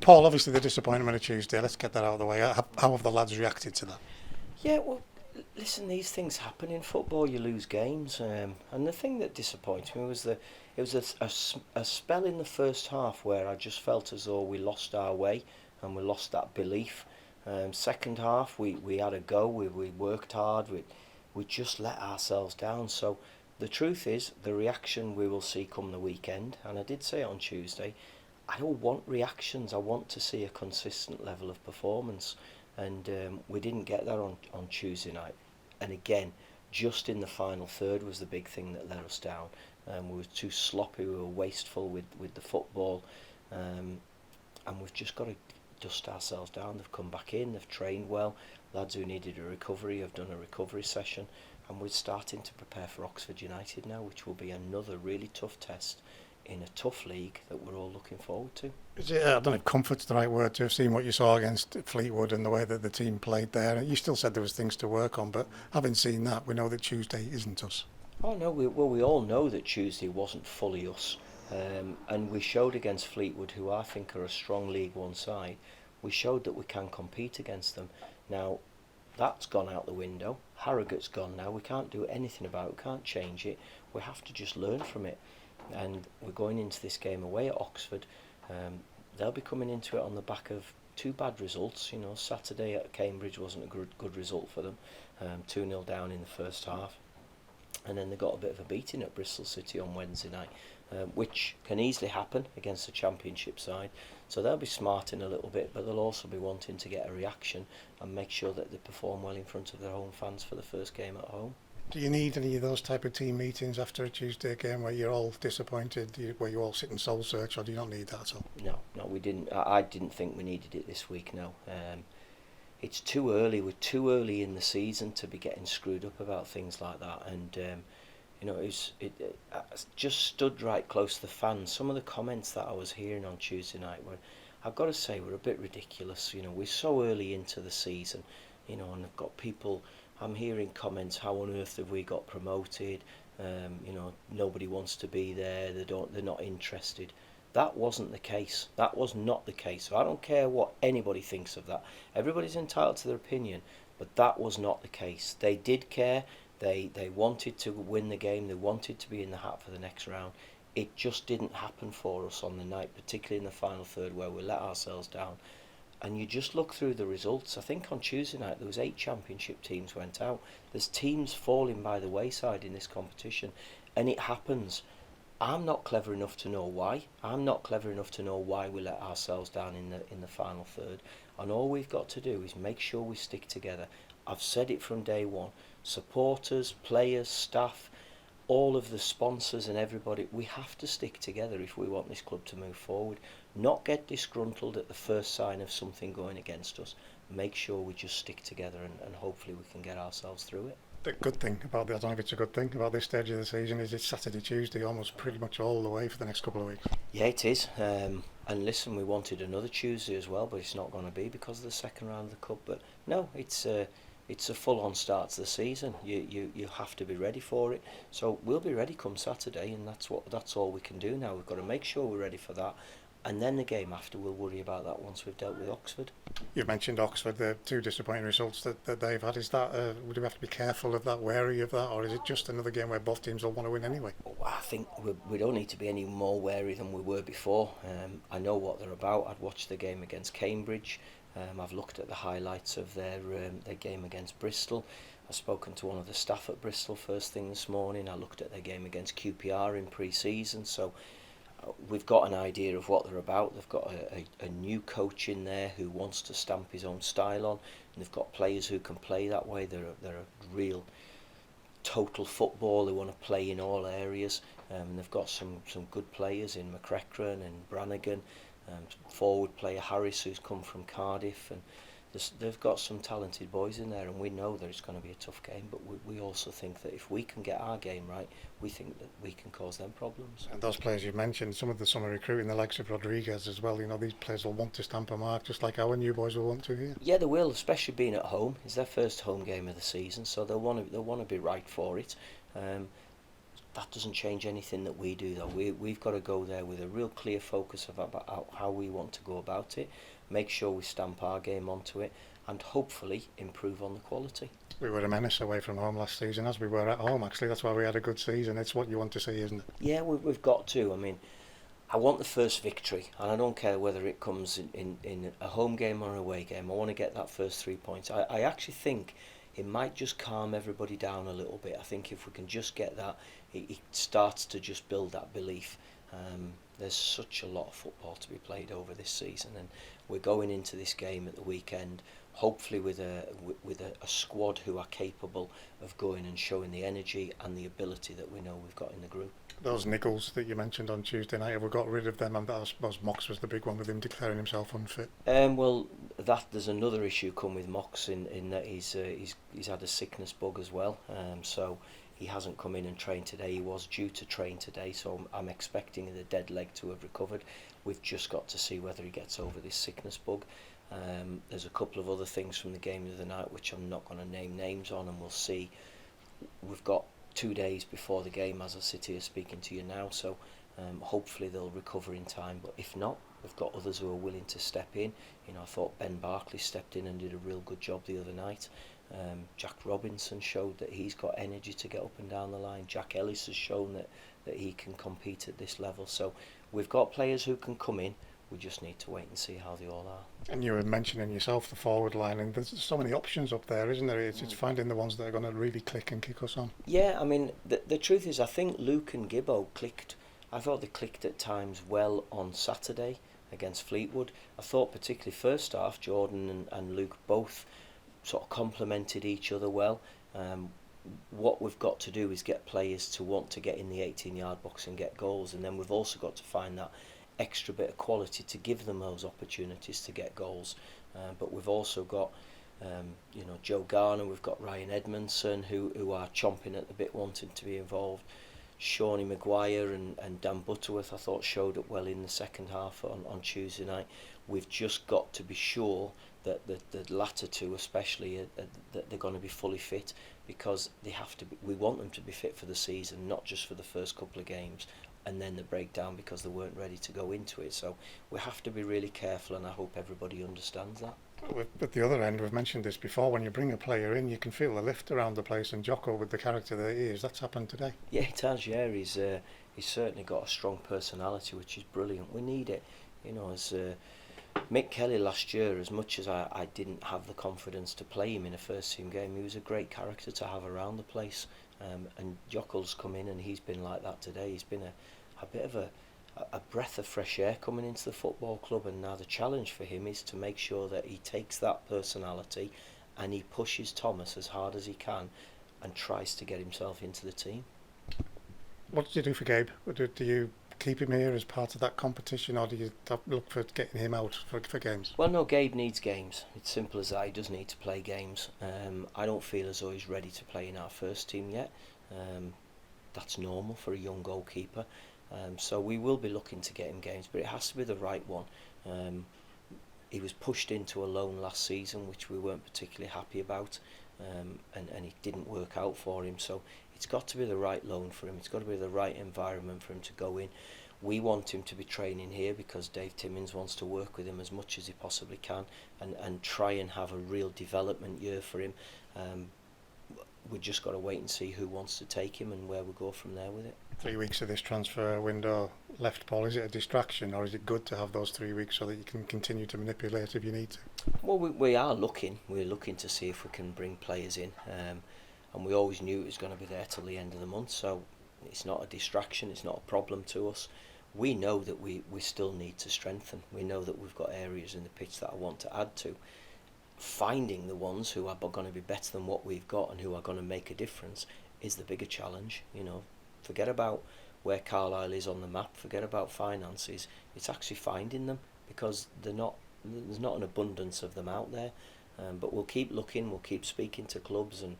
Paul, obviously the disappointment of Tuesday, let's get that out of the way. How have the lads reacted to that? Yeah, well, listen, these things happen in football. You lose games, and the thing that disappointed me was that it was a spell in the first half where I just felt as though we lost our way and we lost that belief. Second half, we had a go. We worked hard. We just let ourselves down. So the truth is, the reaction we will see come the weekend, and I did say it on Tuesday, I don't want reactions. I want to see a consistent level of performance. And we didn't get that on Tuesday night. And again, just in the final third was the big thing that let us down. We were too sloppy, we were wasteful with the football. And we've just got to dust ourselves down. They've come back in, they've trained well. Lads who needed a recovery have done a recovery session. And we're starting to prepare for Oxford United now, which will be another really tough test in a tough league that we're all looking forward to. Is it, I don't know if comfort's the right word, to have seen what you saw against Fleetwood and the way that the team played there. You still said there was things to work on, but having seen that, we know that Tuesday isn't us. Oh no, we all know that Tuesday wasn't fully us. And we showed against Fleetwood, who I think are a strong League One side, we showed that we can compete against them. Now, that's gone out the window. Harrogate's gone now. We can't do anything about it. We can't change it. We have to just learn from it. And we're going into this game away at Oxford. They'll be coming into it on the back of two bad results. You know, Saturday at Cambridge wasn't a good result for them. 2-0 down in the first half. And then they got a bit of a beating at Bristol City on Wednesday night, which can easily happen against a championship side. So they'll be smarting a little bit, but they'll also be wanting to get a reaction and make sure that they perform well in front of their home fans for the first game at home. Do you need any of those type of team meetings after a Tuesday game where you're all disappointed, where you all sit in soul search, or do you not need that at all? No, we didn't. I didn't think we needed it this week. No, it's too early. We're too early in the season to be getting screwed up about things like that. And you know, it just stood right close to the fans. Some of the comments that I was hearing on Tuesday night were, I've got to say, were a bit ridiculous. You know, we're so early into the season. You know, and I've got people. I'm hearing comments, how on earth have we got promoted? You know, nobody wants to be there. They're not interested. That wasn't the case. That was not the case. So I don't care what anybody thinks of that. Everybody's entitled to their opinion, but that was not the case. They did care. They wanted to win the game. They wanted to be in the hat for the next round. It just didn't happen for us on the night, particularly in the final third where we let ourselves down. And you just look through the results. I think on Tuesday night there was 8 championship teams went out. There's teams falling by the wayside in this competition, and it happens. I'm not clever enough to know why. I'm not clever enough to know why we let ourselves down in the final third. And all we've got to do is make sure we stick together. I've said it from day one. Supporters, players, staff, all of the sponsors and everybody, we have to stick together if we want this club to move forward. Not get disgruntled at the first sign of something going against us. Make sure we just stick together and hopefully we can get ourselves through it. The good thing about the, I don't know if it's a good thing about this stage of the season, is it's Saturday, Tuesday, almost pretty much all the way for the next couple of weeks. Yeah, it is. And listen, we wanted another Tuesday as well, but it's not going to be because of the second round of the cup. But no, it's a full-on start to the season. You have to be ready for it. So we'll be ready come Saturday, and that's all we can do now. We've got to make sure we're ready for that. And then the game after, we'll worry about that once we've dealt with Oxford. You've mentioned Oxford, the 2 disappointing results that they've had. Is that, would we have to be careful of that, wary of that, or is it just another game where both teams will want to win anyway? I think we don't need to be any more wary than we were before. I know what they're about. I'd watched the game against Cambridge. I've looked at the highlights of their game against Bristol. I've spoken to one of the staff at Bristol first thing this morning. I looked at their game against QPR in pre-season. So we've got an idea of what they're about. They've got a new coach in there who wants to stamp his own style on, and they've got players who can play that way. They're a real total football. They want to play in all areas. They've got some good players in McCracken and Brannigan, forward player Harris, who's come from Cardiff, and they've got some talented boys in there, and we know that it's going to be a tough game, but we also think that if we can get our game right, we think that we can cause them problems. And those players you mentioned, some of the summer recruiting, the likes of Rodriguez as well, you know, these players will want to stamp a mark just like our new boys will want to here. Yeah, they will, especially being at home. It's their first home game of the season, so they'll want to be right for it. that doesn't change anything that we do, though. We've got to go there with a real clear focus about how we want to go about it, make sure we stamp our game onto it, and hopefully improve on the quality. We were a menace away from home last season, as we were at home, actually. That's why we had a good season. It's what you want to see, isn't it? Yeah, we've got to. I mean, I want the first victory, and I don't care whether it comes in a home game or an away game. I want to get that first 3 points. I actually think it might just calm everybody down a little bit. I think if we can just get that, it starts to just build that belief. There's such a lot of football to be played over this season, and we're going into this game at the weekend hopefully with a squad who are capable of going and showing the energy and the ability that we know we've got in the group. Those niggles that you mentioned on Tuesday night, have we got rid of them? And I suppose Mox was the big one with him declaring himself unfit. Well, there's another issue come with Mox in that he's had a sickness bug as well. So he hasn't come in and trained today. He was due to train today, so I'm expecting the dead leg to have recovered. We've just got to see whether he gets over this sickness bug. There's a couple of other things from the game of the night which I'm not going to name names on, and we'll see. We've got 2 days before the game as I sit here speaking to you now, so hopefully they'll recover in time, but if not, we've got others who are willing to step in. I thought Ben Barkley stepped in and did a real good job the other night. Jack Robinson showed that he's got energy to get up and down the line. Jack Ellis has shown that he can compete at this level, so we've got players who can come in. We just need to wait and see how they all are. And you were mentioning yourself the forward line, and there's so many options up there, isn't there? It's finding the ones that are going to really click and kick us on. Yeah, I mean, the truth is I think Luke and Gibbo clicked. I thought they clicked at times well on Saturday against Fleetwood. I thought particularly first half, Jordan and Luke both sort of complemented each other well. What we've got to do is get players to want to get in the 18-yard box and get goals, and then we've also got to find that extra bit of quality to give them those opportunities to get goals. But we've also got Joe Garner, we've got Ryan Edmondson who are chomping at the bit wanting to be involved. Shawnee Maguire and Dan Butterworth I thought showed up well in the second half on Tuesday night. We've just got to be sure that the latter two especially that they're going to be fully fit, because they have to be, we want them to be fit for the season, not just for the first couple of games and then the breakdown because they weren't ready to go into it. So we have to be really careful, and I hope everybody understands that. At the other end, we've mentioned this before, when you bring a player in, you can feel the lift around the place, and Jocko, with the character that he is, that's happened today. Yeah, it has, yeah. He's certainly got a strong personality, which is brilliant. We need it. As Mick Kelly last year, as much as I didn't have the confidence to play him in a first team game, he was a great character to have around the place. And Jocko's come in and he's been like that today. He's been a bit of a breath of fresh air coming into the football club, and now the challenge for him is to make sure that he takes that personality and he pushes Thomas as hard as he can and tries to get himself into the team. What did you do for Gabe? Do you keep him here as part of that competition, or do you look for getting him out for games? Well, no, Gabe needs games. It's simple as that. He does need to play games. I don't feel as though he's ready to play in our first team yet. That's normal for a young goalkeeper. So we will be looking to get him games, but it has to be the right one. He was pushed into a loan last season, which we weren't particularly happy about, and it didn't work out for him. So it's got to be the right loan for him. It's got to be the right environment for him to go in. We want him to be training here because Dave Timmins wants to work with him as much as he possibly can and try and have a real development year for him. We've just got to wait and see who wants to take him and where we go from there with it. 3 weeks of this transfer window left, Paul. Is it a distraction, or is it good to have those 3 weeks so that you can continue to manipulate if you need to? Well, we are looking. We're looking to see if we can bring players in. And we always knew it was going to be there till the end of the month, so it's not a distraction, it's not a problem to us. We know that we still need to strengthen. We know that we've got areas in the pitch that I want to add to. Finding the ones who are going to be better than what we've got and who are going to make a difference is the bigger challenge. Forget about where Carlisle is on the map, forget about finances. It's actually finding them, because there's not an abundance of them out there. But we'll keep looking, we'll keep speaking to clubs and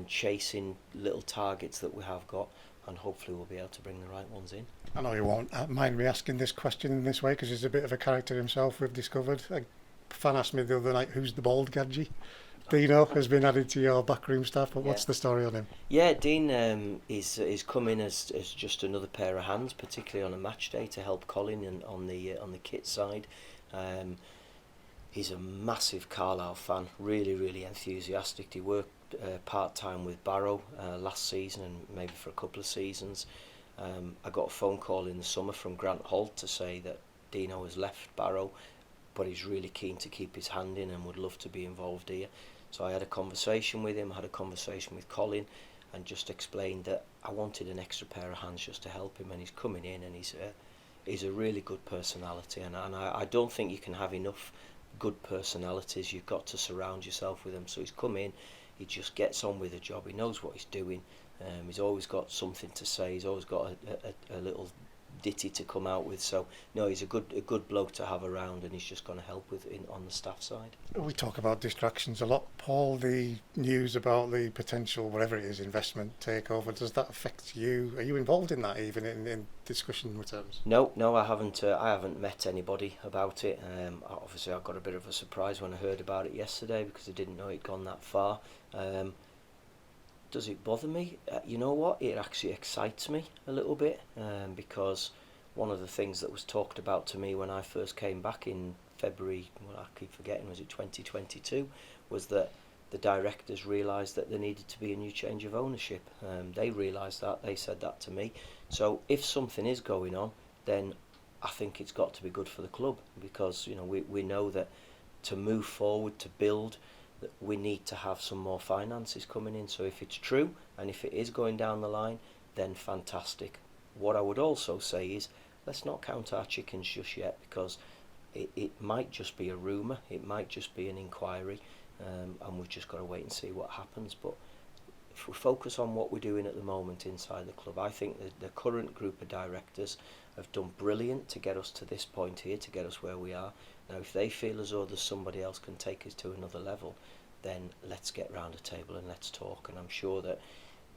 chasing little targets that we have got, and hopefully we'll be able to bring the right ones in. I know you won't mind me asking this question in this way, because he's a bit of a character himself, we've discovered. A fan asked me the other night, who's the bald gadgie? Dino has been added to your backroom staff, but Yeah. what's the story on him? Yeah, Dean is come in as just another pair of hands, particularly on a match day to help Colin and on the kit side. Um, he's a massive Carlisle fan, really enthusiastic. He worked part time with Barrow last season and maybe for a couple of seasons. I got a phone call in the summer from Grant Holt to say that Dino has left Barrow, but he's really keen to keep his hand in and would love to be involved here. So I had a conversation with him, had a conversation with Colin, and just explained that I wanted an extra pair of hands just to help him, and he's coming in, and he's a really good personality, and I don't think you can have enough good personalities. You've got to surround yourself with them. So he's come in, he just gets on with the job, he knows what he's doing. He's always got something to say, he's always got a little ditty to come out with. So no, he's a good bloke to have around, and he's just going to help with on the staff side. We talk about distractions a lot, Paul. The news about the potential, whatever it is, investment takeover, does that affect you? Are you involved in that even in discussion terms? No, I haven't. I haven't met anybody about it. Obviously, I got a bit of a surprise when I heard about it yesterday because I didn't know it'd gone that far. Does it bother me? You know what? It actually excites me a little bit because one of the things that was talked about to me when I first came back in February, well, I keep forgetting, was it 2022, was that the directors realised that there needed to be a new change of ownership. They realised that, they said that to me. So if something is going on, then I think it's got to be good for the club, because we know that to move forward, to build, that we need to have some more finances coming in. So if it's true and if it is going down the line, then fantastic. What I would also say is, let's not count our chickens just yet, because it might just be a rumour, it might just be an inquiry, and we've just got to wait and see what happens. But if we focus on what we're doing at the moment inside the club, I think that the current group of directors have done brilliant to get us to this point here, to get us where we are. Now, if they feel as though there's somebody else can take us to another level, then let's get round a table and let's talk. And I'm sure that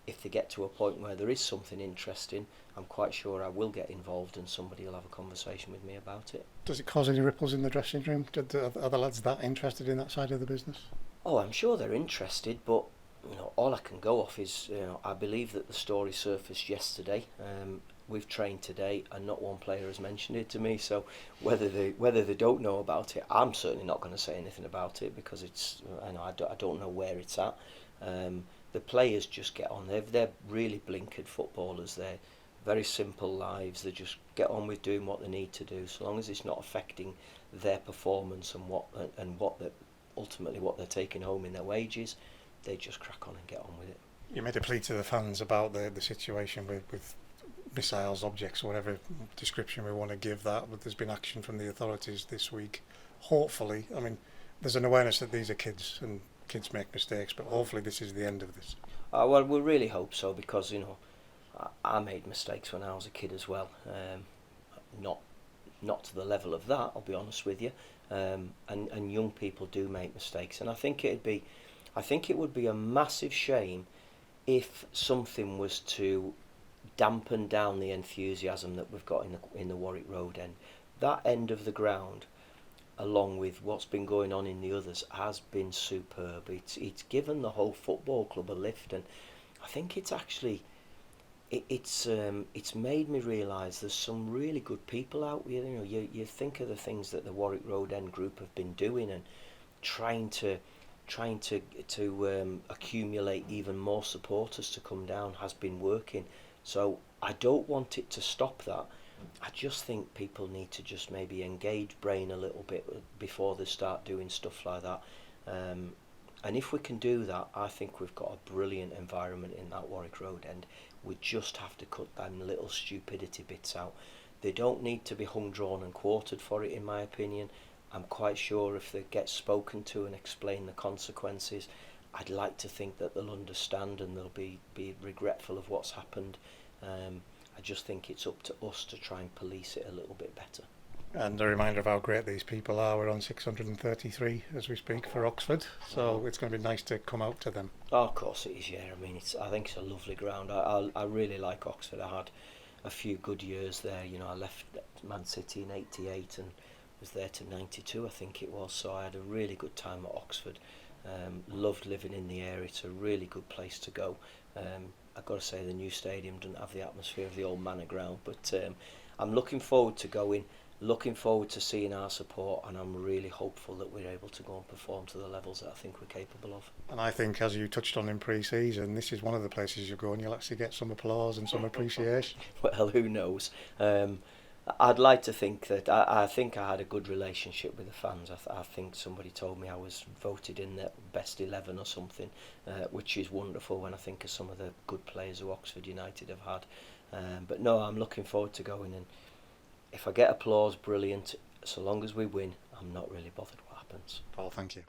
if they get to a point where there is something interesting, I'm quite sure I will get involved and somebody will have a conversation with me about it. Does it cause any ripples in the dressing room? Are the lads that interested in that side of the business? Oh, I'm sure they're interested, but all I can go off is, I believe that the story surfaced yesterday. We've trained today, and not one player has mentioned it to me. So whether they don't know about it, I'm certainly not going to say anything about it, because I don't know where it's at. The players just get on. They're really blinkered footballers. They're very simple lives. They just get on with doing what they need to do, so long as it's not affecting their performance and ultimately what they're taking home in their wages. They just crack on and get on with it. You made a plea to the fans about the situation with missiles, objects, whatever description we want to give that, but there's been action from the authorities this week. Hopefully, I mean, there's an awareness that these are kids and kids make mistakes, but hopefully this is the end of this. Well, we really hope so, because I made mistakes when I was a kid as well. Not to the level of that, I'll be honest with you. And young people do make mistakes, and I think it would be a massive shame if something was to dampen down the enthusiasm that we've got in the Warwick Road end. That end of the ground, along with what's been going on in the others, has been superb. It's given the whole football club a lift, and I think it's actually it's made me realise there's some really good people out here. You think of the things that the Warwick Road End group have been doing, and trying to accumulate even more supporters to come down has been working. So I don't want it to stop that. I just think people need to just maybe engage brain a little bit before they start doing stuff like that. And if we can do that, I think we've got a brilliant environment in that Warwick Road End. We just have to cut them little stupidity bits out. They don't need to be hung, drawn and quartered for it, in my opinion. I'm quite sure if they get spoken to and explain the consequences, I'd like to think that they'll understand and they'll be regretful of what's happened. I just think it's up to us to try and police it a little bit better. And a reminder of how great these people are. We're on 633 as we speak for Oxford, so it's going to be nice to come out to them. Oh, of course it is, yeah. I mean, I think it's a lovely ground. I really like Oxford. I had a few good years there. I left Man City in '88 and was there to '92, I think it was. So I had a really good time at Oxford. Loved living in the area. It's a really good place to go. I've got to say the new stadium doesn't have the atmosphere of the old Manor Ground, but I'm looking forward to going, looking forward to seeing our support, and I'm really hopeful that we're able to go and perform to the levels that I think we're capable of. And I think, as you touched on in pre-season, this is one of the places you go and you'll actually get some applause and some appreciation. Well, who knows? I'd like to think that I think I had a good relationship with the fans. I think somebody told me I was voted in the best 11 or something, which is wonderful when I think of some of the good players who Oxford United have had. But no, I'm looking forward to going, and if I get applause, brilliant. So long as we win, I'm not really bothered what happens. Paul, thank you.